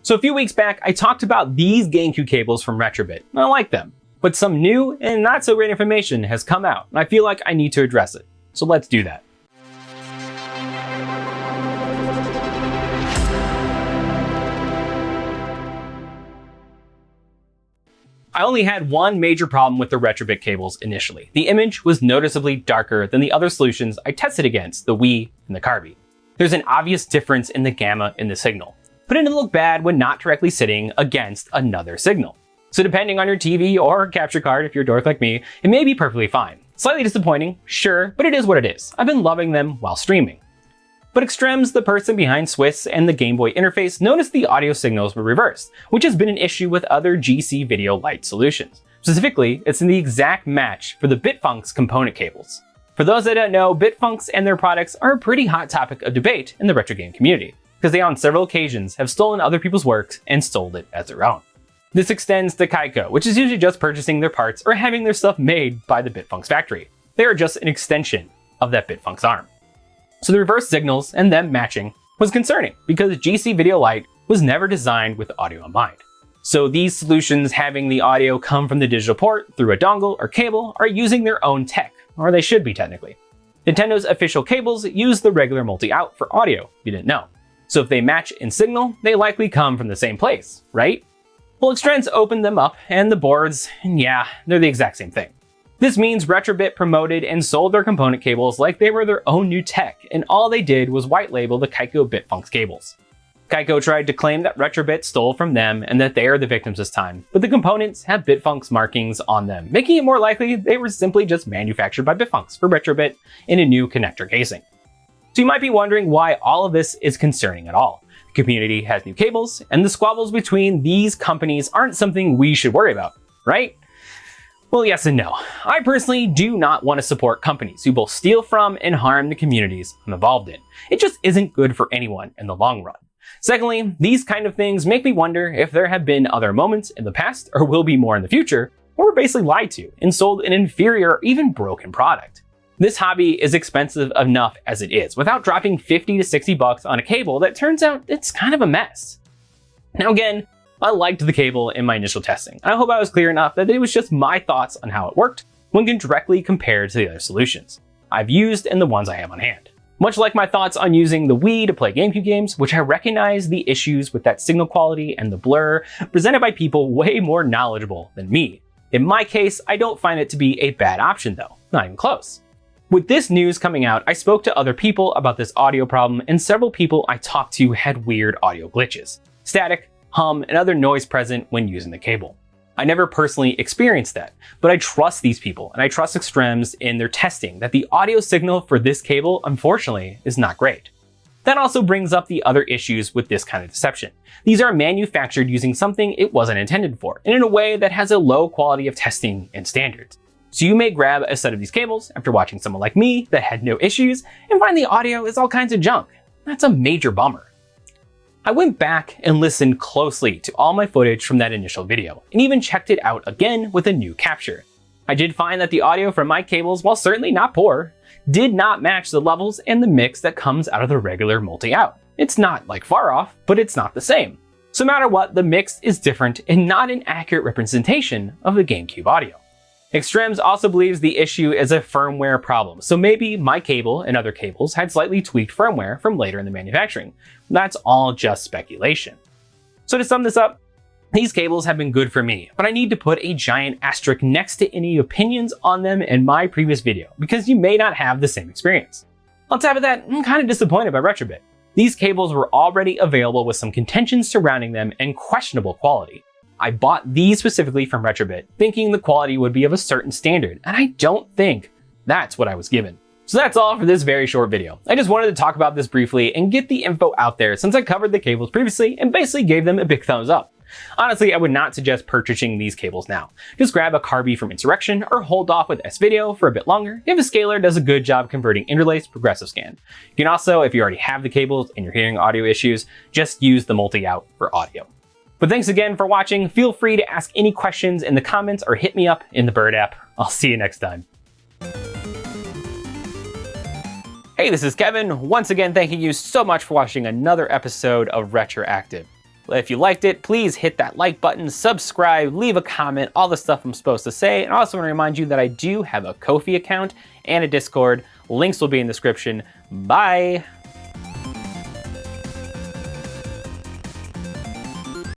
So a few weeks back, I talked about these Gamecube cables from Retrobit. I like them, but some new and not so great information has come out, and I feel like I need to address it. So let's do that. I only had one major problem with the Retrobit cables initially. The image was noticeably darker than the other solutions I tested against, the Wii and the Carby. There's an obvious difference in the gamma in the signal, but it didn't look bad when not directly sitting against another signal. So depending on your TV or capture card, if you're a dork like me, it may be perfectly fine. Slightly disappointing, sure, but it is what it is. I've been loving them while streaming. But Extrems, the person behind Swiss and the Game Boy interface, noticed the audio signals were reversed, which has been an issue with other GC Video Lite solutions. Specifically, it's in the exact match for the Bitfunks component cables. For those that don't know, Bitfunks and their products are a pretty hot topic of debate in the retro game community, because they on several occasions have stolen other people's works and stole it as their own. This extends to Kaiko, which is usually just purchasing their parts or having their stuff made by the Bitfunks factory. They are just an extension of that Bitfunks arm. So the reverse signals and them matching was concerning because GC Video Lite was never designed with audio in mind. So these solutions having the audio come from the digital port through a dongle or cable are using their own tech, or they should be technically. Nintendo's official cables use the regular multi-out for audio, if you didn't know. So if they match in signal, they likely come from the same place, right? Well, Extrems opened them up and the boards, and yeah, they're the exact same thing. This means Retrobit promoted and sold their component cables like they were their own new tech, and all they did was white label the Kaiko Bitfunks cables. Kaiko tried to claim that Retrobit stole from them and that they are the victims this time, but the components have Bitfunks markings on them, making it more likely they were simply just manufactured by Bitfunks for Retrobit in a new connector casing. So you might be wondering why all of this is concerning at all. The community has new cables, and the squabbles between these companies aren't something we should worry about, right? Well, yes and no. I personally do not want to support companies who both steal from and harm the communities I'm involved in. It just isn't good for anyone in the long run. Secondly, these kind of things make me wonder if there have been other moments in the past, or will be more in the future, where we're basically lied to and sold an inferior or even broken product. This hobby is expensive enough as it is, without dropping 50 to 60 bucks on a cable that turns out it's kind of a mess. Now again, I liked the cable in my initial testing. I hope I was clear enough that it was just my thoughts on how it worked when directly compared to the other solutions I've used and the ones I have on hand. Much like my thoughts on using the Wii to play Gamecube games, which I recognize the issues with that signal quality and the blur presented by people way more knowledgeable than me. In my case, I don't find it to be a bad option though, not even close. With this news coming out, I spoke to other people about this audio problem, and several people I talked to had weird audio glitches, static, hum, and other noise present when using the cable. I never personally experienced that, but I trust these people and I trust Extrems in their testing that the audio signal for this cable, unfortunately, is not great. That also brings up the other issues with this kind of deception. These are manufactured using something it wasn't intended for, and in a way that has a low quality of testing and standards. So you may grab a set of these cables after watching someone like me that had no issues and find the audio is all kinds of junk. That's a major bummer. I went back and listened closely to all my footage from that initial video, and even checked it out again with a new capture. I did find that the audio from my cables, while certainly not poor, did not match the levels and the mix that comes out of the regular multi-out. It's not like far off, but it's not the same. So no matter what, the mix is different and not an accurate representation of the Gamecube audio. Extrems also believes the issue is a firmware problem, so maybe my cable and other cables had slightly tweaked firmware from later in the manufacturing. That's all just speculation. So to sum this up, these cables have been good for me, but I need to put a giant asterisk next to any opinions on them in my previous video, because you may not have the same experience. On top of that, I'm kind of disappointed by Retrobit. These cables were already available with some contention surrounding them and questionable quality. I bought these specifically from Retrobit, thinking the quality would be of a certain standard, and I don't think that's what I was given. So that's all for this very short video. I just wanted to talk about this briefly and get the info out there since I covered the cables previously and basically gave them a big thumbs up. Honestly, I would not suggest purchasing these cables now. Just grab a Carby from Insurrection or hold off with S-Video for a bit longer if a scaler does a good job converting interlaced progressive scan. You can also, if you already have the cables and you're hearing audio issues, just use the multi-out for audio. But thanks again for watching. Feel free to ask any questions in the comments or hit me up in the Bird app. I'll see you next time. Hey, this is Kevin. Once again, thanking you so much for watching another episode of RetroActive. If you liked it, please hit that like button, subscribe, leave a comment, all the stuff I'm supposed to say. And I also want to remind you that I do have a Ko-fi account and a Discord. Links will be in the description. Bye.